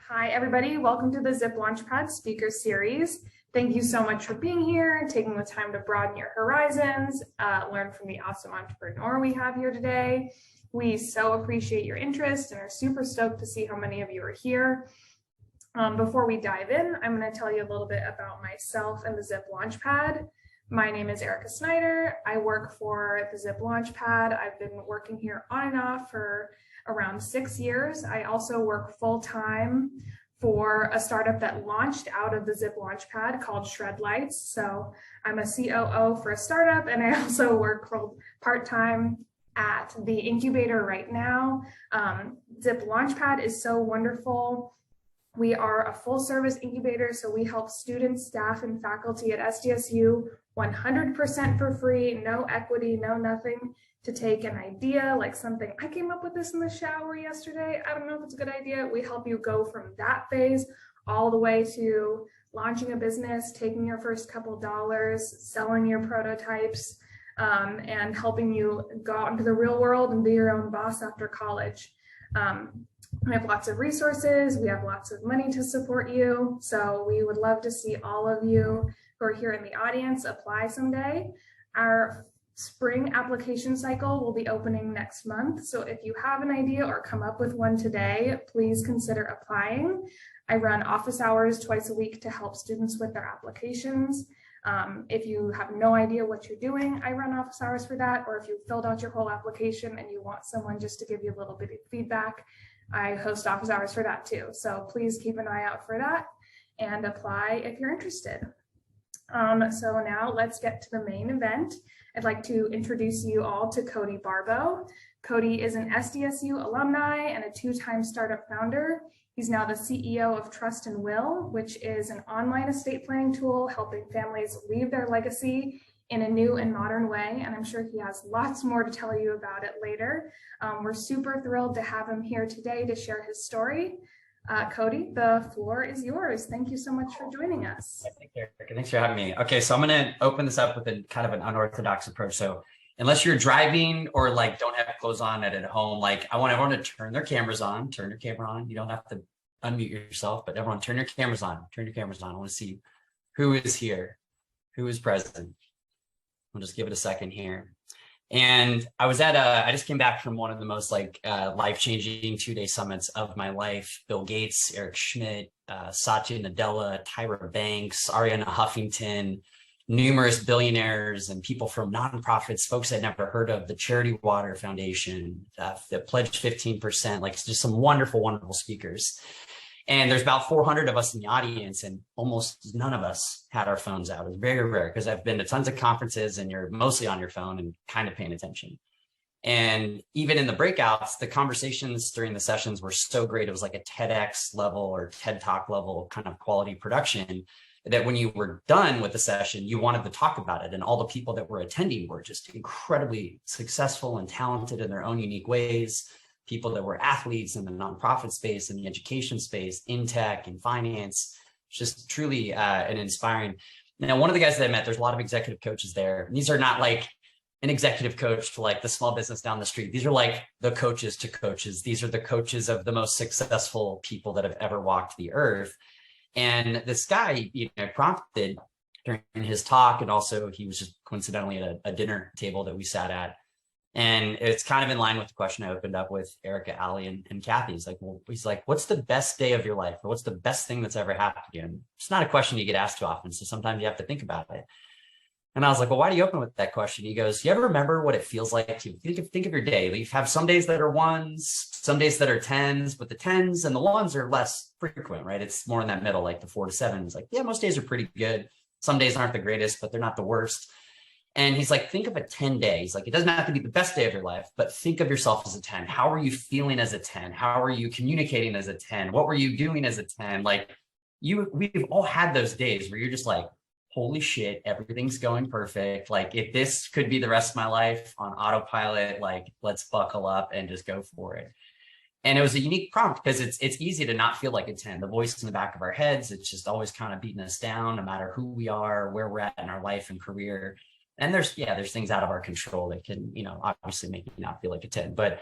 Hi, everybody. Welcome to the ZIP Launchpad Speaker Series. Thank you so much for being here, taking the time to broaden your horizons, learn from the awesome entrepreneur we have here today. We so appreciate your interest and are super stoked to see how many of you are here. Before we dive in, I'm going to tell you a little bit about myself and the ZIP Launchpad. My name is Erica Snyder. I work for the ZIP Launchpad. I've been working here on and off for around 6 years. I also work full-time for a startup that launched out of the ZIP Launchpad called Shred Lights. So I'm a COO for a startup, and I also work part-time at the incubator right now. ZIP Launchpad is so wonderful. We are a full-service incubator, so we help students, staff, and faculty at SDSU 100% for free, no equity, no nothing, to take an idea like something, I came up with this in the shower yesterday, I don't know if it's a good idea. We help you go from that phase all the way to launching a business, taking your first couple dollars, selling your prototypes, and helping you go out into the real world and be your own boss after college. We have lots of resources, we have lots of money to support you, so we would love to see all of you who are here in the audience apply someday. Our spring application cycle will be opening next month, so if you have an idea or come up with one today, please consider applying. I run office hours twice a week to help students with their applications. If you have no idea what you're doing, I run office hours for that, or if you filled out your whole application and you want someone just to give you a little bit of feedback, I host office hours for that too. So please keep an eye out for that and apply if you're interested. So now let's get to the main event. I'd like to introduce you all to Cody Barbo. Cody is an SDSU alumni and a two-time startup founder. He's now the CEO of Trust and Will, which is an online estate planning tool helping families leave their legacy in a new and modern way. And I'm sure he has lots more to tell you about it later. We're super thrilled to have him here today to share his story. Cody, the floor is yours. Thank you so much for joining us. Thanks for having me. Okay, so I'm going to open this up with a kind of an unorthodox approach. So unless you're driving or like don't have clothes on at home, like I want everyone to turn their cameras on, turn your camera on. You don't have to unmute yourself, but everyone turn your cameras on, turn your cameras on. I want to see who is here, who is present. We'll just give it a second here. And I was at I just came back from one of the most life-changing 2-day summits of my life. Bill Gates, Eric Schmidt, Satya Nadella, Tyra Banks, Arianna Huffington, numerous billionaires and people from nonprofits, folks I'd never heard of, the Charity Water Foundation, that pledged 15%, like just some wonderful, wonderful speakers. And there's about 400 of us in the audience, and almost none of us had our phones out. It was very rare because I've been to tons of conferences and you're mostly on your phone and kind of paying attention. And even in the breakouts, the conversations during the sessions were so great. It was like a TEDx level or TED Talk level kind of quality production that when you were done with the session, you wanted to talk about it. And all the people that were attending were just incredibly successful and talented in their own unique ways. People that were athletes in the nonprofit space, in the education space, in tech, in finance, just truly an inspiring. Now, one of the guys that I met, there's a lot of executive coaches there. And these are not like an executive coach to like the small business down the street. These are like the coaches to coaches. These are the coaches of the most successful people that have ever walked the earth. And this guy, prompted during his talk, and also he was just coincidentally at a dinner table that we sat at. And it's kind of in line with the question I opened up with Erica, Ali, and Kathy. He's like, what's the best day of your life? Or what's the best thing that's ever happened to you? And it's not a question you get asked too often. So sometimes you have to think about it. And I was like, well, why do you open with that question? He goes, you ever remember what it feels like to think of your day? You have some days that are ones, some days that are tens, but the tens and the ones are less frequent, right? It's more in that middle, like the 4 to 7. It's like, yeah, most days are pretty good. Some days aren't the greatest, but they're not the worst. And he's like, think of a 10 days. Like, it doesn't have to be the best day of your life, but think of yourself as a 10. How are you feeling as a 10? How are you communicating as a 10? What were you doing as a 10? Like we've all had those days where you're just like, holy shit, everything's going perfect. Like if this could be the rest of my life on autopilot, like let's buckle up and just go for it. And it was a unique prompt because it's easy to not feel like a 10. The voice in the back of our heads, it's just always kind of beating us down no matter who we are, where we're at in our life and career. And there's things out of our control that can, obviously make you not feel like a 10. But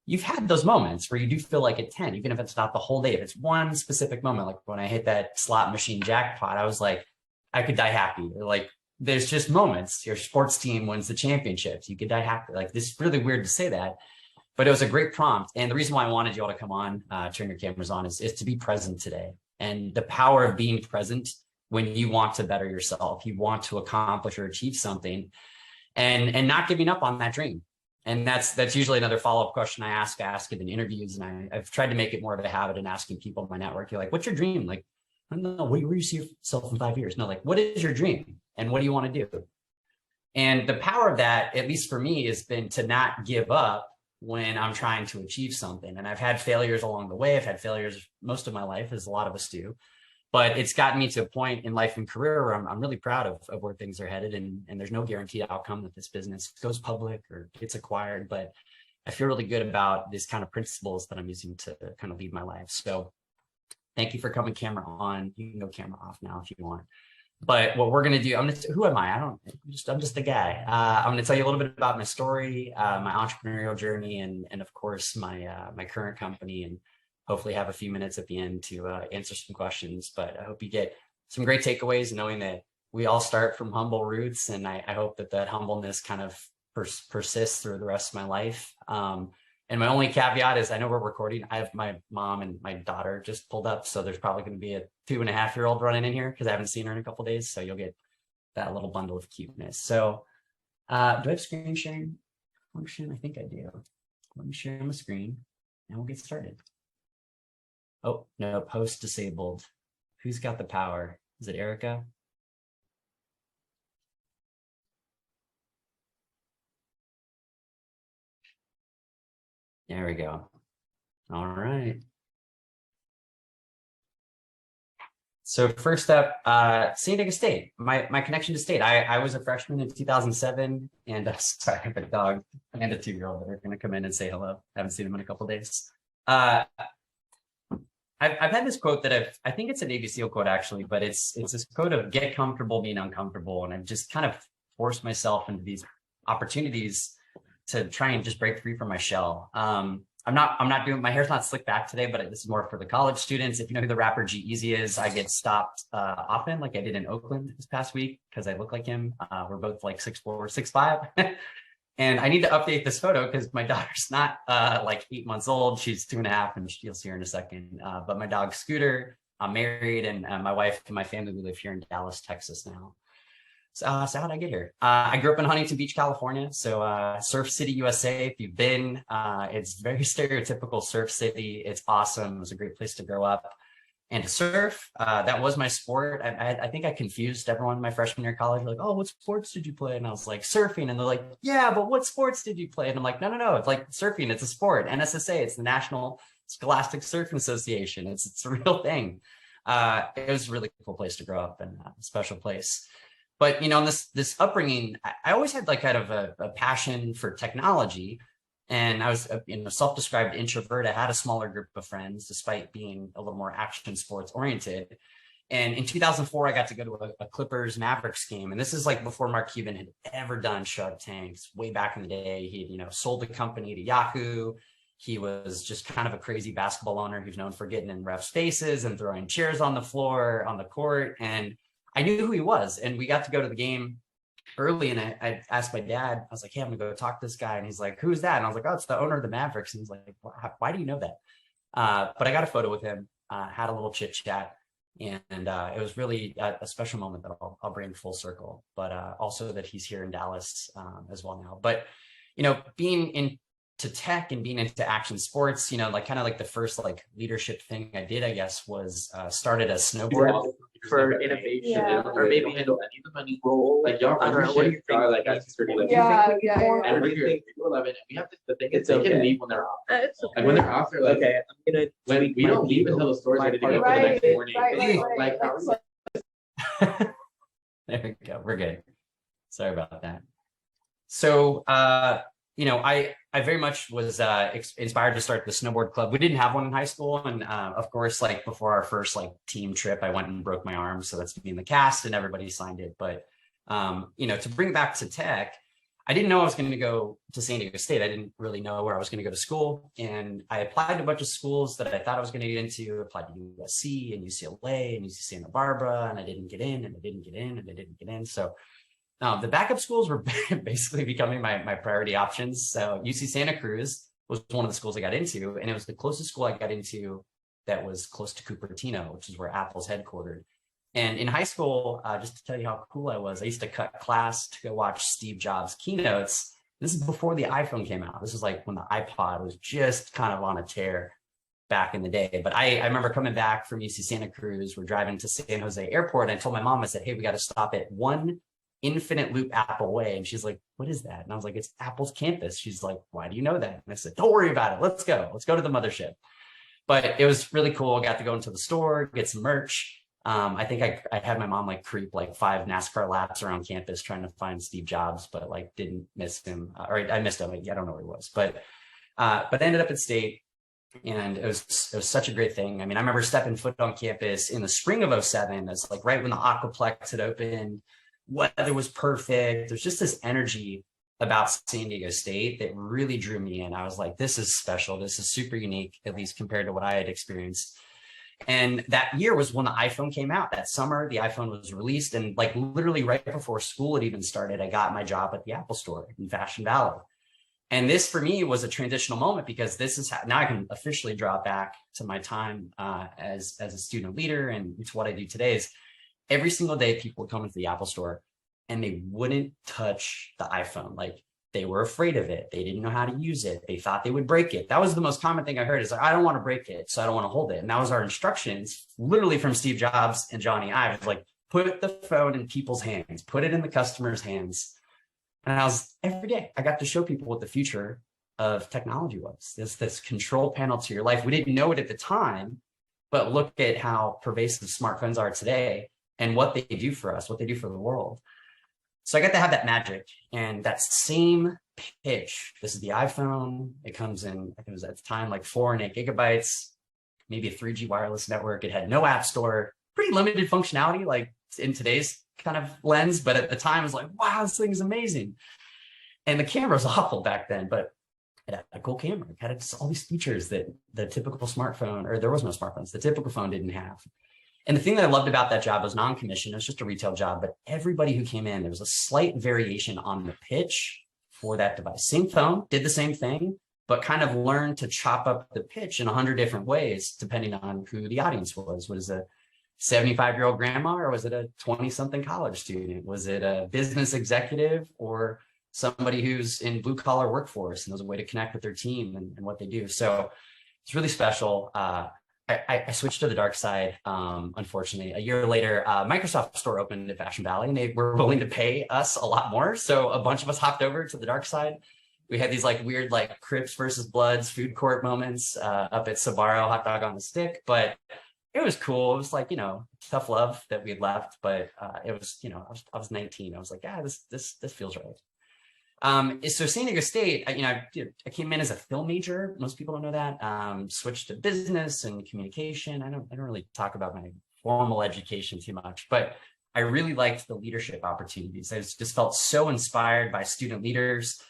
you've had those moments where you do feel like at 10, even if it's not the whole day, if it's one specific moment, like when I hit that slot machine jackpot, I was like, I could die happy. Or like, there's just moments. Your sports team wins the championships, you could die happy. Like, this is really weird to say that, but it was a great prompt. And the reason why I wanted you all to come on, turn your cameras on, is to be present today. And the power of being present when you want to better yourself, you want to accomplish or achieve something, and not giving up on that dream. And that's usually another follow-up question I ask it in interviews. And I've tried to make it more of a habit in asking people in my network, you're like, what's your dream? Like, I don't know, where do you see yourself in 5 years? No, like, what is your dream? And what do you want to do? And the power of that, at least for me, has been to not give up when I'm trying to achieve something. And I've had failures along the way. I've had failures most of my life, as a lot of us do. But it's gotten me to a point in life and career where I'm really proud of where things are headed. And there's no guaranteed outcome that this business goes public or gets acquired. But I feel really good about these kind of principles that I'm using to kind of lead my life. So thank you for coming camera on. You can go camera off now if you want. But what we're going to do, who am I? I'm just the guy. I'm going to tell you a little bit about my story, my entrepreneurial journey, and of course, my current company, and hopefully have a few minutes at the end to answer some questions. But I hope you get some great takeaways, knowing that we all start from humble roots. And I hope that humbleness kind of persists through the rest of my life. And my only caveat is, I know we're recording. I have my mom and my daughter just pulled up. So there's probably going to be a 2.5-year-old running in here because I haven't seen her in a couple of days. So you'll get that little bundle of cuteness. So do I have screen sharing function? I think I do. Let me share my screen and we'll get started. Oh, no, host disabled. Who's got the power? Is it Erica? There we go. All right. So first up, San Diego State, my connection to state. I was a freshman in 2007, and sorry, I have a dog and a 2-year-old that are going to come in and say hello. I haven't seen them in a couple of days. I've had this quote that I think it's a Navy SEAL quote actually, but it's this quote of get comfortable being uncomfortable. And I've just kind of forced myself into these opportunities to try and just break free from my shell. I'm not doing, my hair's not slicked back today, but this is more for the college students. If you know who the rapper G-Eazy is, I get stopped often, like I did in Oakland this past week, because I look like him. We're both like 6'4", 6'5". And I need to update this photo because my daughter's not like 8 months old. She's 2.5, and you'll see her in a second. But my dog Scooter, I'm married, and my wife and my family, we live here in Dallas, Texas now. So how'd I get here? I grew up in Huntington Beach, California. So Surf City, USA, if you've been, it's very stereotypical surf city. It's awesome. It was a great place to grow up and to surf. That was my sport. I think I confused everyone in my freshman year of college. Like, oh, what sports did you play? And I was like, surfing. And they're like, yeah, but what sports did you play? And I'm like, no. It's like surfing. It's a sport. NSSA, it's the National Scholastic Surfing Association. It's a real thing. It was a really cool place to grow up, and a special place. But, you know, in this upbringing, I always had like kind of a passion for technology. And I was a self-described introvert. I had a smaller group of friends, despite being a little more action sports oriented. And in 2004, I got to go to a Clippers Mavericks game. And this is like before Mark Cuban had ever done Shark Tanks. Way back in the day, he had, sold the company to Yahoo. He was just kind of a crazy basketball owner who's known for getting in refs' faces and throwing chairs on the floor, on the court. And I knew who he was. And we got to go to the game early, and I asked my dad, I was like, hey, I'm gonna go talk to this guy. And he's like, who's that? And I was like, oh, it's the owner of the Mavericks. And he's like, why do you know that? But I got a photo with him, had a little chit chat, and it was really a special moment that I'll bring full circle, but also that he's here in Dallas as well now. But, being into tech and being into action sports, like kind of like the first like leadership thing I did, I guess, was started a snowboard. For innovation, or maybe handle any of the money role. Like y'all run what do you think? Like Yeah. And we're here 11, and we have to. The thing is, they can leave when they're off. Like when they're off, they're like, okay, I'm gonna. When we don't leave until the store's ready to go for the next morning. Like, there we go. We're good. Sorry about that. So, I very much was inspired to start the snowboard club. We didn't have one in high school. And of course, like before our first like team trip, I went and broke my arm. So that's me in the cast and everybody signed it. But, to bring back to tech, I didn't know I was going to go to San Diego State. I didn't really know where I was going to go to school. And I applied to a bunch of schools that I thought I was going to get into. I applied to USC and UCLA and UC Santa Barbara, and I didn't get in, and I didn't get in, and I didn't get in. So the backup schools were basically becoming my priority options. So UC Santa Cruz was one of the schools I got into, and it was the closest school I got into that was close to Cupertino, which is where Apple's headquartered. And in high school, just to tell you how cool I was, I used to cut class to go watch Steve Jobs keynotes. This is before the iPhone came out. This was like when the iPod was just kind of on a tear back in the day. But I remember coming back from UC Santa Cruz. We're driving to San Jose Airport, and I told my mom, I said, hey, we got to stop at One Infinite Loop Apple Way. And she's like, what is that? And I was like, it's Apple's campus. She's like, why do you know that? And I said, don't worry about it. Let's go. Let's go to the mothership. But it was really cool. I got to go into the store, get some merch. I think I had my mom like creep like 5 NASCAR laps around campus trying to find Steve Jobs, but like didn't miss him, or I missed him. I don't know where he was, but I ended up at State, and it was such a great thing. I mean, I remember stepping foot on campus in the spring of 2007. It's like right when the Aquaplex had opened, weather was perfect. There's just this energy about San Diego State that really drew me in. I was like, this is special. This is super unique, at least compared to what I had experienced. And that year was when the iPhone came out. That summer, the iPhone was released. And like literally right before school had even started, I got my job at the Apple Store in Fashion Valley. And this for me was a transitional moment, because this is how now I can officially draw back to my time as a student leader, and it's what I do today. Is every single day people would come into the Apple Store and they wouldn't touch the iPhone. Like they were afraid of it. They didn't know how to use it. They thought they would break it. That was the most common thing I heard, is like, I don't want to break it, so I don't want to hold it. And that was our instructions, literally from Steve Jobs and Johnny Ive. It was like, put the phone in people's hands, put it in the customer's hands. And every day I got to show people what the future of technology was. This control panel to your life. We didn't know it at the time, but look at how pervasive smartphones are today and what they do for us, what they do for the world. So I got to have that magic, and that same pitch. This is the iPhone. It comes in, I think it was at the time, like 4 and 8 gigabytes, maybe a 3G wireless network. It had no app store, pretty limited functionality, like in today's kind of lens. But at the time, I was like, wow, this thing is amazing. And the camera was awful back then, but it had a cool camera. It had just all these features that the typical smartphone, or there was no smartphones, the typical phone didn't have. And the thing that I loved about that job was non-commissioned. It was just a retail job, but everybody who came in, there was a slight variation on the pitch for that device. Same phone, did the same thing, but kind of learned to chop up the pitch in 100 different ways, depending on who the audience was. Was it a 75-year-old grandma, or was it a 20-something college student? Was it a business executive, or somebody who's in blue-collar workforce and there's a way to connect with their team and what they do? So it's really special. I switched to the dark side, unfortunately. A year later, Microsoft Store opened at Fashion Valley, and they were willing to pay us a lot more. So a bunch of us hopped over to the dark side. We had these like weird like Crips versus Bloods food court moments up at Sbarro, hot dog on the stick. But it was cool. It was like, tough love that we had left. But it was, I was 19. I was like, this feels right. So San Diego State, I came in as a film major. Most people don't know that. Switched to business and communication. I don't really talk about my formal education too much, but I really liked the leadership opportunities. I just felt so inspired by student leaders.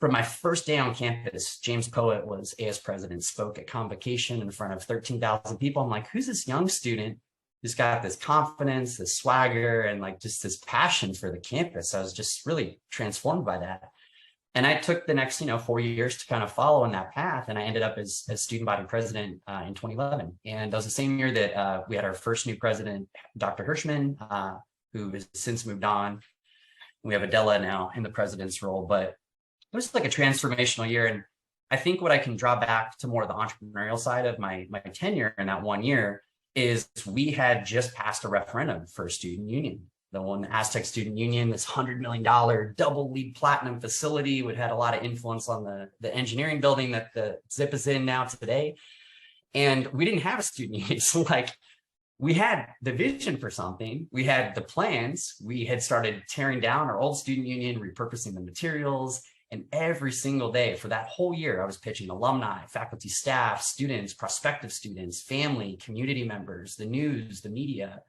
From my first day on campus, James Poet was AS president, spoke at convocation in front of 13,000 people. I'm like, who's this young student who's got this confidence, this swagger, and like just this passion for the campus? I was just really transformed by that. And I took the next, 4 years to kind of follow in that path. And I ended up as student body president in 2011. And that was the same year that we had our first new president, Dr. Hirschman, who has since moved on. We have Adela now in the president's role, but it was like a transformational year. And I think what I can draw back to more of the entrepreneurial side of my tenure in that 1 year is we had just passed a referendum for a student union. The one, the AZTEC Student Union, this $100 million double LEED platinum facility, would had a lot of influence on the engineering building that the ZIP is in now today. And we didn't have a student union. So like we had the vision for something, we had the plans, we had started tearing down our old student union, repurposing the materials. And every single day for that whole year, I was pitching alumni, faculty, staff, students, prospective students, family, community members, the news, the media.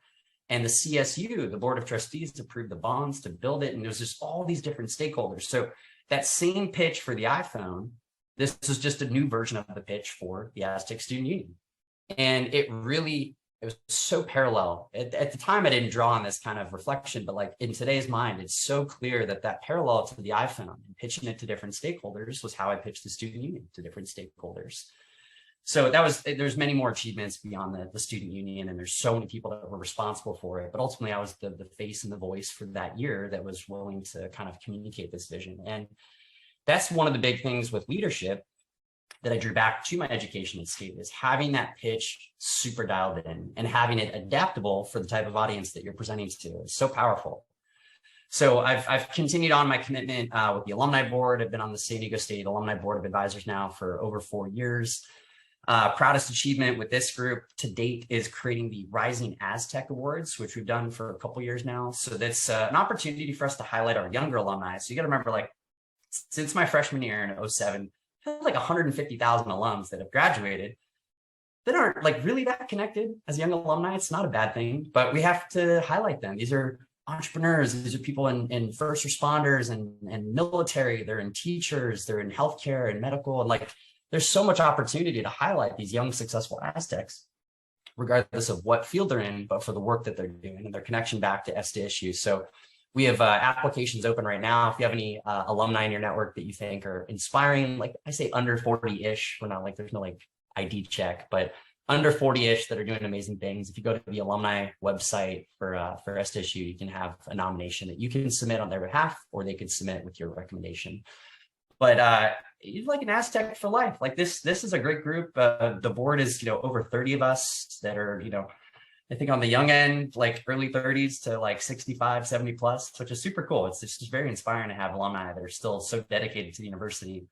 And the CSU, the Board of Trustees, approved the bonds to build it. And there was just all these different stakeholders. So that same pitch for the iPhone, this is just a new version of the pitch for the AZTEC Student Union. And it was so parallel. At the time, I didn't draw on this kind of reflection, but like in today's mind, it's so clear that that parallel to the iPhone and pitching it to different stakeholders was how I pitched the student union to different stakeholders. So there's many more achievements beyond the student union, and there's so many people that were responsible for it. But ultimately, I was the face and the voice for that year that was willing to kind of communicate this vision. And that's one of the big things with leadership that I drew back to my education at state, is having that pitch super dialed in and having it adaptable for the type of audience that you're presenting to. It's so powerful. So I've continued on my commitment with the alumni board. I've been on the San Diego State Alumni Board of Advisors now for over 4 years. Proudest achievement with this group to date is creating the Rising AZTEC Awards, which we've done for a couple years now. So that's an opportunity for us to highlight our younger alumni. So you got to remember, like, since my freshman year in 2007, I had like 150,000 alums that have graduated that aren't like really that connected as young alumni. It's not a bad thing, but we have to highlight them. These are entrepreneurs. These are people in first responders and military. They're in teachers. They're in healthcare and medical. And like, there's so much opportunity to highlight these young, successful AZTECs, regardless of what field they're in, but for the work that they're doing and their connection back to SDSU. So we have applications open right now. If you have any alumni in your network that you think are inspiring, like I say under 40-ish, we're not like, there's no like ID check, but under 40-ish that are doing amazing things. If you go to the alumni website for SDSU, you can have a nomination that you can submit on their behalf, or they could submit with your recommendation. But it's like an AZTEC for life. Like this is a great group. The board is, over 30 of us that are, I think on the young end, like early 30s to like 65, 70 plus, which is super cool. It's just very inspiring to have alumni that are still so dedicated to the university.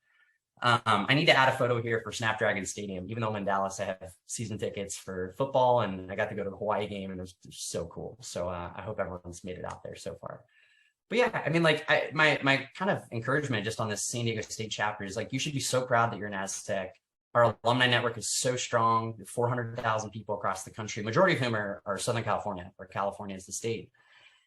I need to add a photo here for Snapdragon Stadium. Even though I'm in Dallas, I have season tickets for football, and I got to go to the Hawaii game, and it was so cool. So I hope everyone's made it out there so far. But yeah, I mean, like my kind of encouragement just on this San Diego State chapter is like, you should be so proud that you're an AZTEC. Our alumni network is so strong, 400,000 people across the country, majority of whom are Southern California, or California is the state.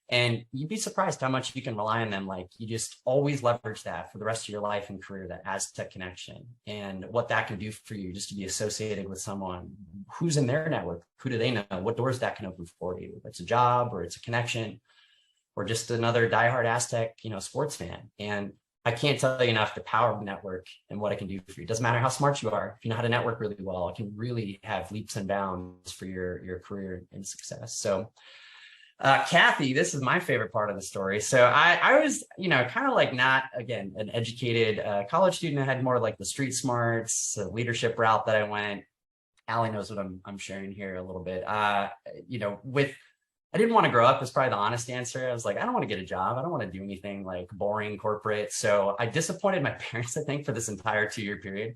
And you'd be surprised how much you can rely on them. Like, you just always leverage that for the rest of your life and career, that AZTEC connection, and what that can do for you just to be associated with someone who's in their network. Who do they know? What doors that can open for you? If it's a job, or it's a connection, or just another diehard AZTEC, sports fan. And I can't tell you enough the power of a network and what it can do for you. It doesn't matter how smart you are. If you know how to network really well, it can really have leaps and bounds for your career and success. So Kathy, this is my favorite part of the story. So I was, kind of like not, again, an educated college student. I had more like the street smarts, the leadership route that I went. Allie knows what I'm sharing here a little bit. I didn't want to grow up, is probably the honest answer. I was like, I don't want to get a job. I don't want to do anything like boring corporate. So I disappointed my parents, I think, for this entire 2-year period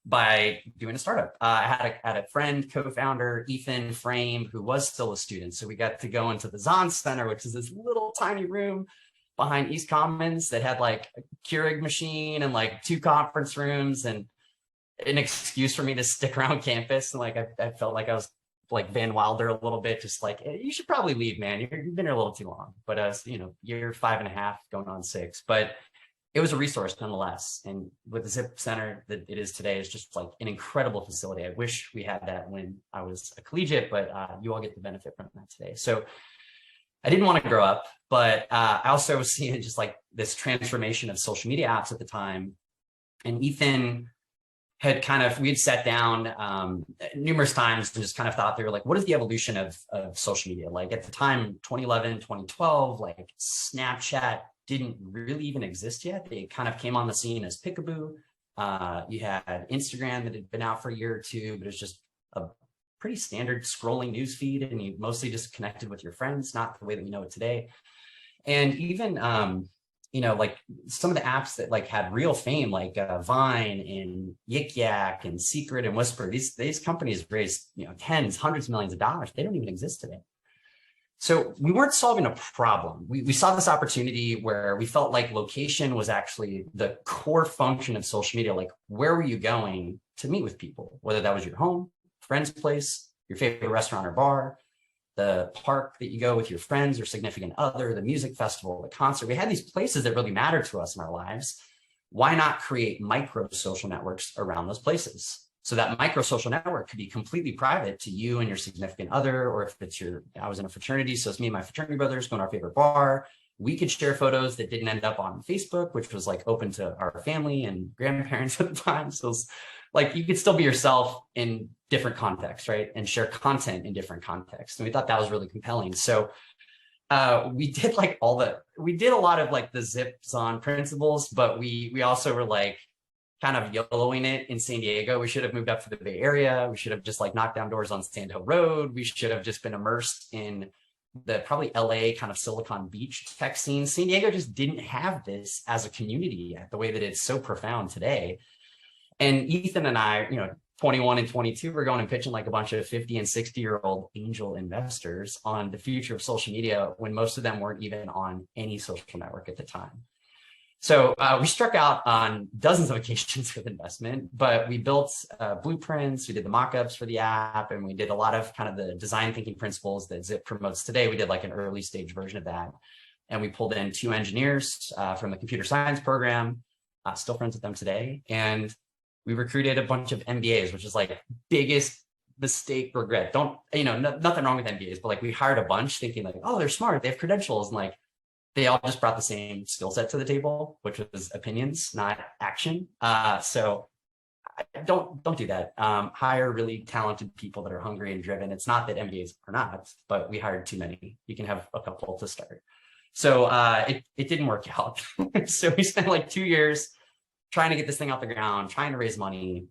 by doing a startup. I had a friend, co-founder, Ethan Frame, who was still a student. So we got to go into the Zahn Center, which is this little tiny room behind East Commons that had like a Keurig machine and like 2 conference rooms, and an excuse for me to stick around campus. And like, I felt like I was like Van Wilder a little bit, just like, hey, you should probably leave, man. You've been here a little too long. But year 5.5 going on 6. But it was a resource nonetheless. And with the Zip Center that it is today, is just like an incredible facility. I wish we had that when I was a collegiate, but you all get the benefit from that today. So I didn't want to grow up, but I also was seeing just like this transformation of social media apps at the time. And Ethan had we had sat down numerous times and just kind of thought through, like, what is the evolution of social media? Like at the time, 2011, 2012, like Snapchat didn't really even exist yet. They kind of came on the scene as Peekaboo. You had Instagram that had been out for a year or two, but it's just a pretty standard scrolling news feed, and you mostly just connected with your friends, not the way that we know it today. And even like some of the apps that like had real fame, like Vine and Yik Yak and Secret and Whisper, these companies raised tens, hundreds of millions of dollars. They don't even exist today. So we weren't solving a problem. We saw this opportunity where we felt like location was actually the core function of social media. Like, where were you going to meet with people? Whether that was your home, friend's place, your favorite restaurant or bar, the park that you go with your friends or significant other, the music festival, the concert. We had these places that really matter to us in our lives. Why not create micro social networks around those places? So that micro social network could be completely private to you and your significant other, or if it's I was in a fraternity, so it's me and my fraternity brothers going to our favorite bar. We could share photos that didn't end up on Facebook, which was like open to our family and grandparents at the time. So it's like you could still be yourself in different contexts, right? And share content in different contexts. And we thought that was really compelling. So we did a lot of like the zips on principles, but we also were like kind of YOLOing it in San Diego. We should have moved up to the Bay Area. We should have just like knocked down doors on Sand Hill Road. We should have just been immersed in the probably LA kind of Silicon Beach tech scene. San Diego just didn't have this as a community yet, the way that it's so profound today. And Ethan and I, 21 and 22, we're going and pitching like a bunch of 50 and 60-year-old angel investors on the future of social media when most of them weren't even on any social network at the time. So we struck out on dozens of occasions with investment, but we built blueprints, we did the mock-ups for the app, and we did a lot of kind of the design thinking principles that Zip promotes today. We did like an early stage version of that. And we pulled in 2 engineers from the computer science program, still friends with them today. And we recruited a bunch of MBAs, which is like biggest mistake, regret. Nothing wrong with MBAs, but like we hired a bunch thinking like, oh, they're smart, they have credentials, and like they all just brought the same skill set to the table, which was opinions, not action. So don't do that. Hire really talented people that are hungry and driven. It's not that MBAs are not, but we hired too many. You can have a couple to start. So it didn't work out. So we spent like 2 years trying to get this thing off the ground, trying to raise money.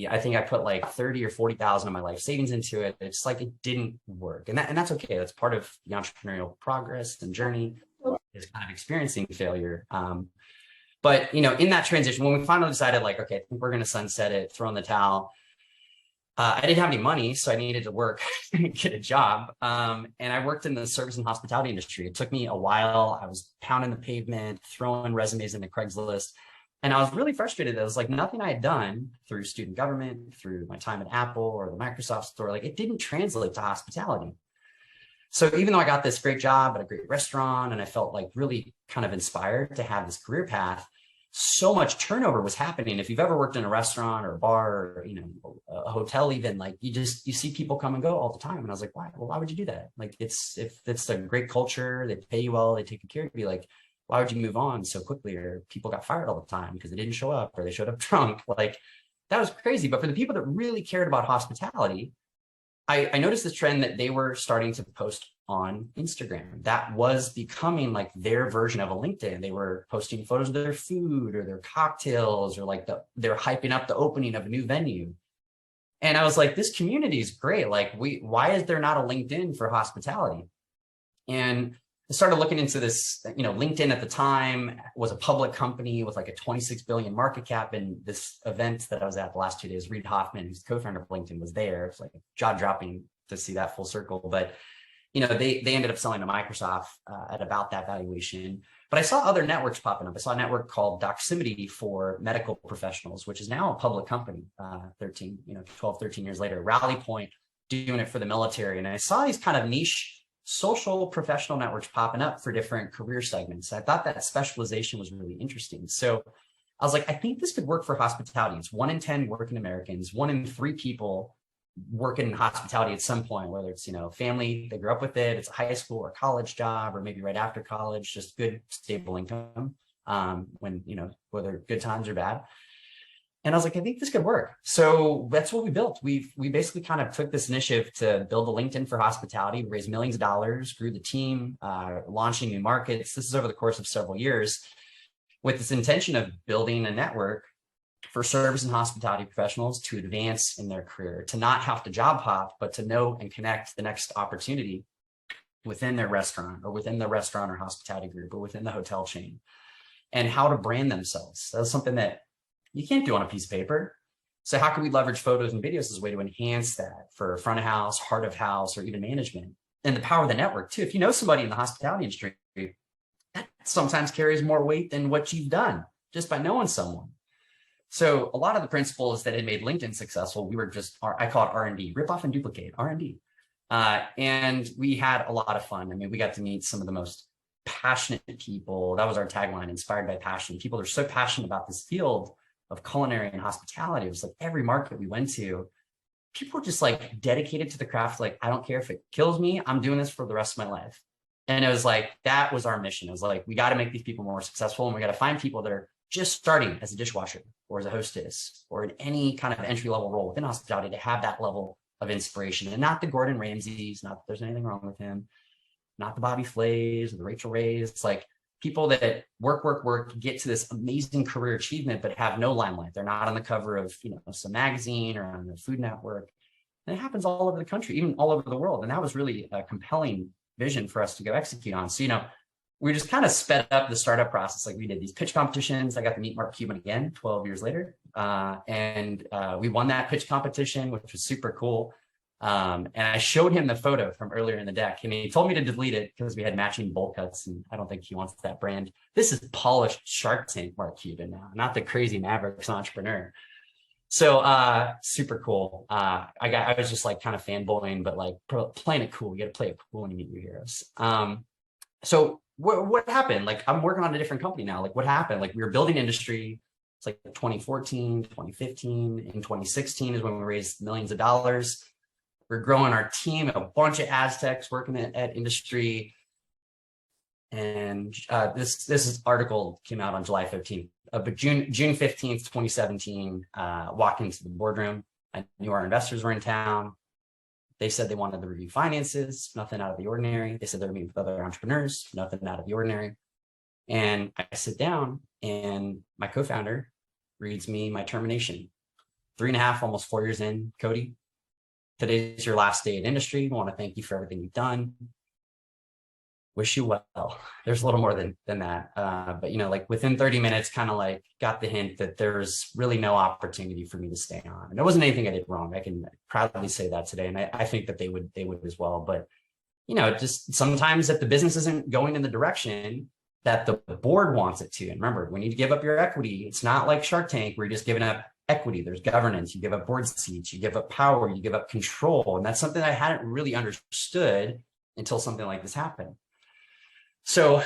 I think I put like 30 or 40,000 of my life savings into it. It's like it didn't work, and that's okay. That's part of the entrepreneurial progress and journey, is kind of experiencing failure. But in that transition, when we finally decided like, okay, I think we're going to sunset it, throw in the towel. I didn't have any money, so I needed to work and get a job. And I worked in the service and hospitality industry. It took me a while. I was pounding the pavement, throwing resumes into Craigslist. And I was really frustrated. That it was like nothing I had done through student government, through my time at Apple or the Microsoft store, like it didn't translate to hospitality. So even though I got this great job at a great restaurant and I felt like really kind of inspired to have this career path, so much turnover was happening. If you've ever worked in a restaurant or a bar or, a hotel, even like you see people come and go all the time. And I was like, why would you do that? Like if it's a great culture, they pay you well, they take care of you, like, why would you move on so quickly? Or people got fired all the time because they didn't show up or they showed up drunk. Like that was crazy. But for the people that really cared about hospitality, I noticed this trend that they were starting to post on Instagram. That was becoming like their version of a LinkedIn. They were posting photos of their food or their cocktails, or like they're hyping up the opening of a new venue. And I was like, this community is great. Like why is there not a LinkedIn for hospitality? And I started looking into this, LinkedIn at the time was a public company with like a 26 billion market cap. And this event that I was at the last 2 days, Reid Hoffman, who's the co-founder of LinkedIn, was there. It's like jaw dropping to see that full circle. But, they ended up selling to Microsoft at about that valuation. But I saw other networks popping up. I saw a network called Doximity for medical professionals, which is now a public company, 12, 13 years later. Rally Point doing it for the military. And I saw these kind of niche social professional networks popping up for different career segments. I thought that specialization was really interesting. So I was like, I think this could work for hospitality. It's 1 in 10 working Americans, 1 in 3 people working in hospitality at some point, whether it's, family, they grew up with it, it's a high school or college job, or maybe right after college, just good, stable income, whether good times or bad. And I was like, I think this could work. So that's what we built. We basically kind of took this initiative to build a LinkedIn for hospitality. We raised millions of dollars, grew the team, launching new markets. This is over the course of several years with this intention of building a network for service and hospitality professionals to advance in their career, to not have to job hop, but to know and connect the next opportunity within their restaurant or within the restaurant or hospitality group or within the hotel chain, and how to brand themselves. That's something that you can't do on a piece of paper. So how can we leverage photos and videos as a way to enhance that for front of house, heart of house, or even management? And the power of the network too. If you know somebody in the hospitality industry, that sometimes carries more weight than what you've done just by knowing someone. So a lot of the principles that had made LinkedIn successful, we were just, I call it R&D, rip off and duplicate, R&D. And we had a lot of fun. I mean, we got to meet some of the most passionate people. That was our tagline, inspired by passion. People are so passionate about this field of culinary and hospitality. It was like every market we went to, people were just like dedicated to the craft. Like, I don't care if it kills me, I'm doing this for the rest of my life. And it was like, that was our mission. It was like, we got to make these people more successful, and we got to find people that are just starting as a dishwasher or as a hostess or in any kind of entry level role within hospitality to have that level of inspiration. And not the Gordon Ramsays, not that there's anything wrong with him, not the Bobby Flays or the Rachel Rays. It's like people that work, get to this amazing career achievement, but have no limelight. They're not on the cover of, some magazine or on the Food Network. And it happens all over the country, even all over the world. And that was really a compelling vision for us to go execute on. So, we just kind of sped up the startup process. Like, we did these pitch competitions. I got to meet Mark Cuban again 12 years later. And we won that pitch competition, which was super cool. And I showed him the photo from earlier in the deck, and he told me to delete it because we had matching bowl cuts, and I don't think he wants that brand. This is polished Shark Tank Mark Cuban now, not the crazy Mavericks entrepreneur. So super cool. I was just like kind of fanboying, but like playing it cool. You got to play it cool when you meet your heroes. So what happened? Like, I'm working on a different company now. Like, what happened? Like, we were building industry. It's like 2014, 2015. In 2016 is when we raised millions of dollars. We're growing our team, a bunch of AZTECs working at industry. And this article came out on July 13th. But June 15th, 2017, walked into the boardroom. I knew our investors were in town. They said they wanted to review finances, nothing out of the ordinary. They said they're meeting with other entrepreneurs, nothing out of the ordinary. And I sit down, and my co-founder reads me my termination. 3.5, almost 4 years in. Cody, today's your last day in industry. I want to thank you for everything you've done. Wish you well. There's a little more than that. But, like within 30 minutes, kind of like got the hint that there's really no opportunity for me to stay on. And it wasn't anything I did wrong. I can proudly say that today. And I think that they would as well. But, just sometimes if the business isn't going in the direction that the board wants it to. And remember, when you give up your equity, it's not like Shark Tank where you're just giving up equity. There's governance. You give up board seats, you give up power, you give up control. And that's something I hadn't really understood until something like this happened. So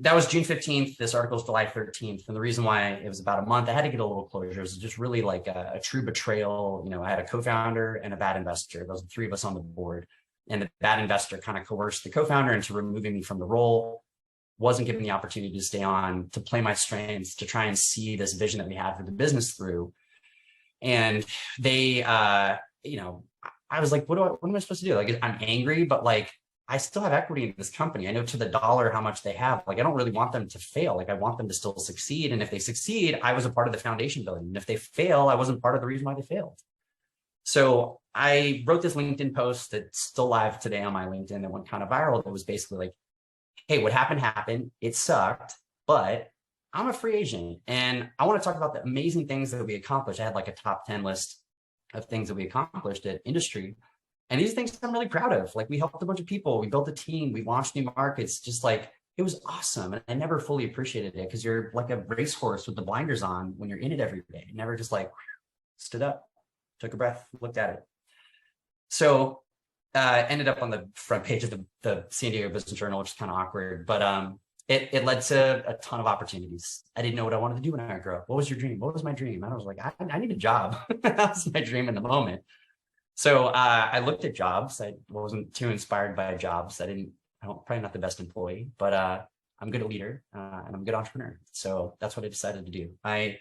that was June 15th. This article is July 13th. And the reason why it was about a month, I had to get a little closure. It was just really like a true betrayal. I had a co-founder and a bad investor. Those are 3 of us on the board. And the bad investor kind of coerced the co-founder into removing me from the role, wasn't given the opportunity to stay on, to play my strengths, to try and see this vision that we had for the business through. And they, I was like, what am I supposed to do? Like, I'm angry, but like, I still have equity in this company. I know to the dollar how much they have. Like, I don't really want them to fail. Like, I want them to still succeed. And if they succeed, I was a part of the foundation building. And if they fail, I wasn't part of the reason why they failed. So I wrote this LinkedIn post that's still live today on my LinkedIn that went kind of viral. That was basically like, hey, what happened. It sucked, but I'm a free agent. And I want to talk about the amazing things that we accomplished. I had like a top 10 list of things that we accomplished at industry. And these things I'm really proud of. Like, we helped a bunch of people. We built a team. We launched new markets. Just like, it was awesome. And I never fully appreciated it because you're like a racehorse with the blinders on when you're in it every day. Never just like stood up, took a breath, looked at it. So ended up on the front page of the San Diego Business Journal, which is kind of awkward. But it led to a ton of opportunities. I didn't know what I wanted to do when I grew up. What was your dream? What was my dream? And I was like, I need a job. That was my dream in the moment. So I looked at jobs. I wasn't too inspired by jobs. I'm probably not the best employee, but I'm a good leader and I'm a good entrepreneur. So that's what I decided to do. I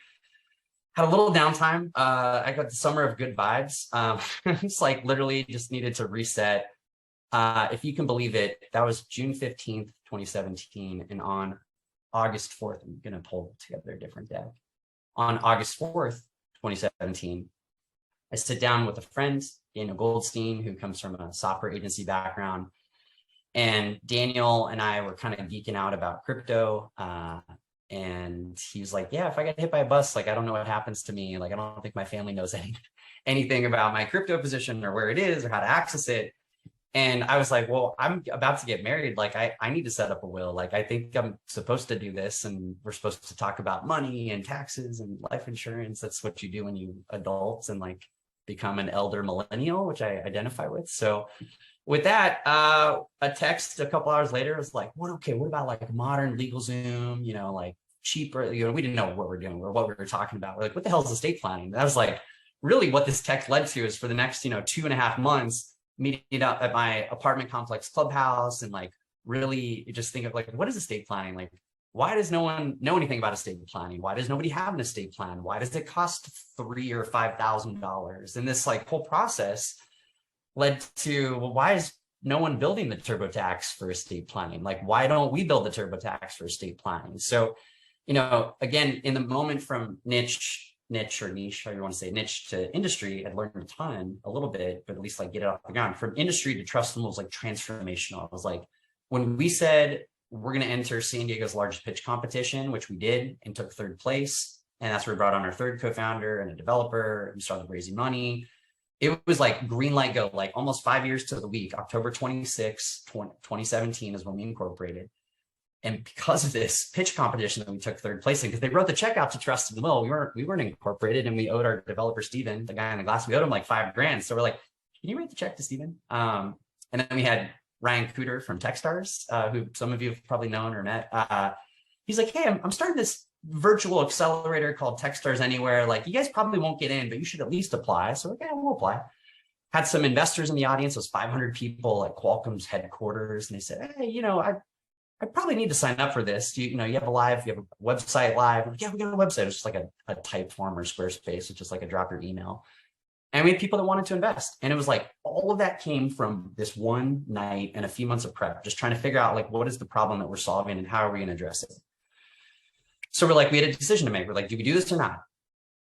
had a little downtime. I got the summer of good vibes. It's like literally just needed to reset. If you can believe it, that was June 15th, 2017. And on August 4th, I'm going to pull together a different deck. On August 4th, 2017, I sit down with a friend, Daniel Goldstein, who comes from a software agency background. And Daniel and I were kind of geeking out about crypto. And he was like, yeah, if I get hit by a bus, like, I don't know what happens to me. Like, I don't think my family knows anything about my crypto position or where it is or how to access it. And I was like, well, I'm about to get married. Like, I need to set up a will. Like, I think I'm supposed to do this. And we're supposed to talk about money and taxes and life insurance. That's what you do when you adults. And like, become an elder millennial, which I identify with. So with that, a text a couple hours later was like, what about like modern LegalZoom, like cheaper, we didn't know what we're doing or what we were talking about. We're like, what the hell is estate planning? That was like really what this text led to, is for the next, 2.5 months, meeting up at my apartment complex clubhouse and like really just think of like, what is estate planning? Like, why does no one know anything about estate planning? Why does nobody have an estate plan? Why does it cost $3,000 or $5,000? And this like whole process led to, well, why is no one building the TurboTax for estate planning? Like, why don't we build the TurboTax for estate planning? So, again, in the moment from niche, or niche, how you want to say, niche to industry, I'd learned a little bit, but at least like get it off the ground. From industry to trust was like transformational. I was like, when we said we're going to enter San Diego's largest pitch competition, which we did and took 3rd place, and that's where we brought on our 3rd co-founder and a developer and started raising money. It was like green light go, like almost 5 years to the week. October 26, 2017 is when we incorporated. And because of this pitch competition that we took 3rd place in, because they wrote the check out to Trust and Will, we weren't incorporated, and we owed our developer, Steven, the guy in the glass, we owed him like $5,000. So we're like, can you write the check to Steven? And then we had Ryan Cooter from Techstars, who some of you have probably known or met. He's like, hey, I'm starting this virtual accelerator called Techstars Anywhere. Like, you guys probably won't get in, but you should at least apply. So okay, we'll apply. Had some investors in the audience. It was 500 people at Qualcomm's headquarters. And they said, hey, I probably need to sign up for this. You have a website live? Like, yeah, we got a website. It's just like a Typeform or Squarespace. It's just like a drop your email. And we had people that wanted to invest. And it was like, all of that came from this one night and a few months of prep, just trying to figure out like, what is the problem that we're solving and how are we going to address it? So we had a decision to make. We're like, do we do this or not?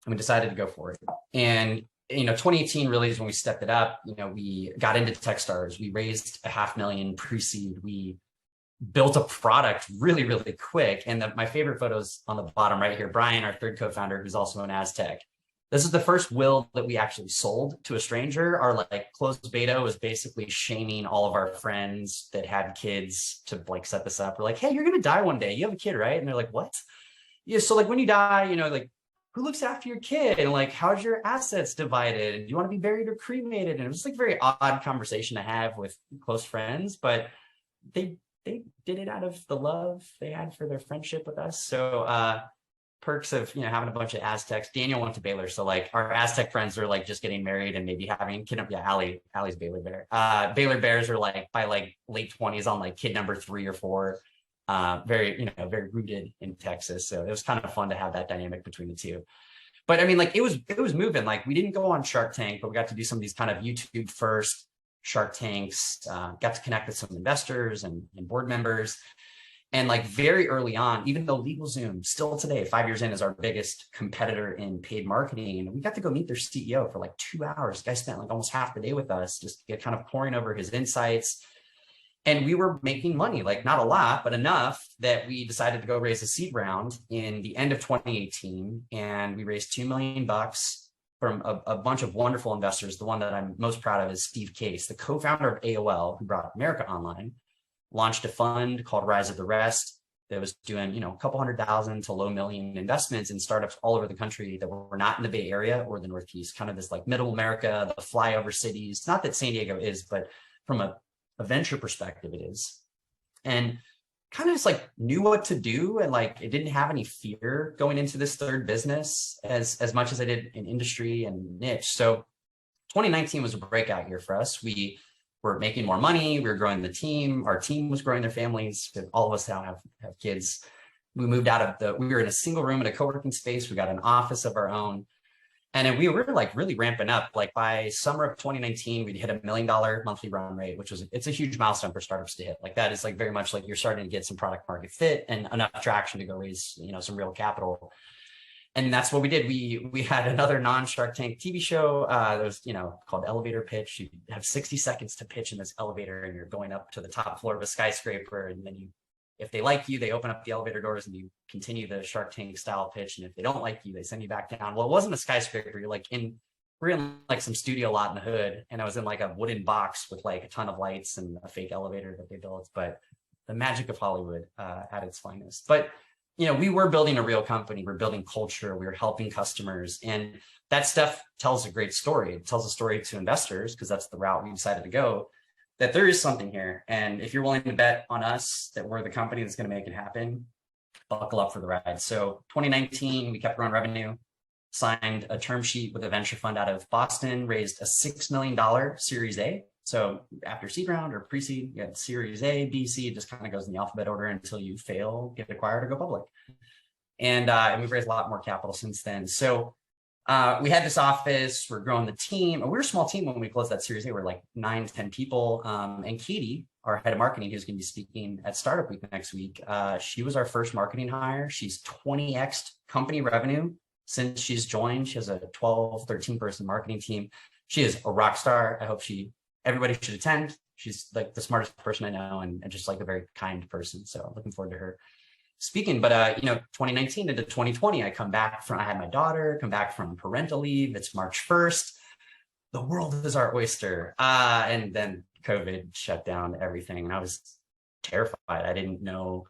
And we decided to go for it. And 2018 really is when we stepped it up. We got into Techstars. We raised $500,000 pre-seed. We built a product really, really quick. And my favorite photos on the bottom right here, Brian, our 3rd co-founder, who's also an AZTEC. This is the first will that we actually sold to a stranger. Our like closed beta was basically shaming all of our friends that had kids to like set this up. We're like, hey, you're going to die one day. You have a kid, right? And they're like, what? Yeah. So like when you die, like who looks after your kid? And like, how's your assets divided? And do you want to be buried or cremated? And it was like a very odd conversation to have with close friends, but they did it out of the love they had for their friendship with us. So perks of having a bunch of AZTECs. Daniel went to Baylor, so like our AZTEC friends are like just getting married and maybe having kid. Yeah, Allie's Baylor Bear. Baylor Bears are like by like late 20s on like kid number 3 or 4. Very very rooted in Texas. So it was kind of fun to have that dynamic between the two. But I mean, like it was moving. Like we didn't go on Shark Tank, but we got to do some of these kind of YouTube first Shark Tanks, got to connect with some investors and board members. And like very early on, even though LegalZoom still today, 5 years in, is our biggest competitor in paid marketing, and we got to go meet their CEO for like 2 hours. The guy spent like almost half the day with us, just kind of pouring over his insights. And we were making money, like not a lot, but enough that we decided to go raise a seed round in the end of 2018. And we raised $2 million from a bunch of wonderful investors. The one that I'm most proud of is Steve Case, the co-founder of AOL, who brought America online, launched a fund called Rise of the Rest that was doing, a couple $100,000 to low million investments in startups all over the country that were not in the Bay Area or the Northeast, kind of this like middle America, the flyover cities. Not that San Diego is, but from a venture perspective, it is. And kind of just like knew what to do, and like it didn't have any fear going into this third business as much as I did in industry and niche. So 2019 was a breakout year for us. We were making more money. We were growing the team. Our team was growing their families. All of us now have kids. We moved out of we were in a single room in a co-working space. We got an office of our own. And then we were like really ramping up. Like by summer of 2019, we'd hit $1 million monthly run rate, which it's a huge milestone for startups to hit. Like that is like very much like you're starting to get some product market fit and enough traction to go raise, some real capital. And that's what we did. We had another non-Shark Tank TV show that was, called Elevator Pitch. You have 60 seconds to pitch in this elevator, and you're going up to the top floor of a skyscraper. And then if they like you, they open up the elevator doors and you continue the Shark Tank style pitch. And if they don't like you, they send you back down. Well, it wasn't a skyscraper. We're in like some studio lot in the hood. And I was in like a wooden box with like a ton of lights and a fake elevator that they built. But the magic of Hollywood at its finest. But we were building a real company. We're building culture. We were helping customers. And that stuff tells a great story. It tells a story to investors, because that's the route we decided to go, that there is something here. And if you're willing to bet on us that we're the company that's going to make it happen, buckle up for the ride. So 2019, we kept growing revenue, signed a term sheet with a venture fund out of Boston, raised a $6 million Series A. So after seed round or pre-seed, you had Series A, B, C, it just kind of goes in the alphabet order until you fail, get acquired, or go public. And we've raised a lot more capital since then. So we had this office, we're growing the team. We were a small team when we closed that Series A. We're like 9, 10 people. And Katie, our head of marketing, who's going to be speaking at Startup Week next week, she was our first marketing hire. She's 20x'd company revenue since she's joined. She has a 12, 13 person marketing team. She is a rock star. I hope everybody should attend. She's like the smartest person I know, and just like a very kind person. So looking forward to her speaking. But 2019 into 2020, I had my daughter, come back from parental leave. It's March 1st. The world is our oyster. And then COVID shut down everything. And I was terrified. I didn't know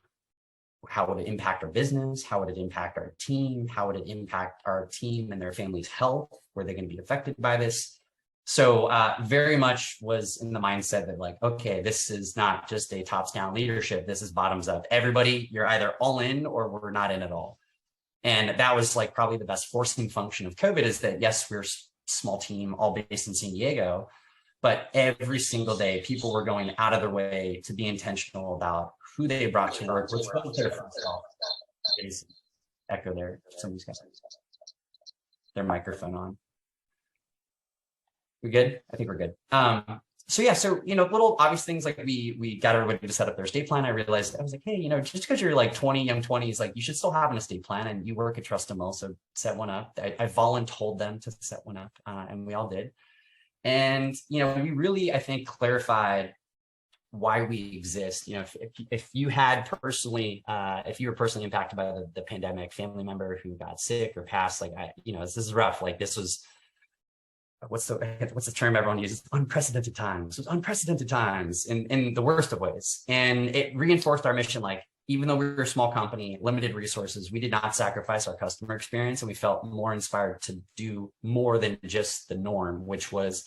how would it impact our business? How would it impact our team? How would it impact our team and their family's health? Were they going to be affected by this? So very much was in the mindset that like, okay, this is not just a tops down leadership. This is bottoms up. Everybody, you're either all in or we're not in at all. And that was like probably the best forcing function of COVID, is that yes, we're a small team all based in San Diego, but every single day people were going out of their way to be intentional about who they brought to work. Echo there. Somebody's got their microphone on. We good? I think we're good. So little obvious things like we got everybody to set up their estate plan. I realized, I was like, hey, just because you're like 20, young 20s, like you should still have an estate plan, and you work at Trust and Will, so set one up. I voluntold them to set one up, and we all did. And we really, I think, clarified why we exist. If you were personally impacted by the pandemic, family member who got sick or passed, like this is rough. Like this was, what's the term everyone uses? Unprecedented times. It was unprecedented times in the worst of ways. And it reinforced our mission. Like, even though we were a small company, limited resources, we did not sacrifice our customer experience. And we felt more inspired to do more than just the norm, which was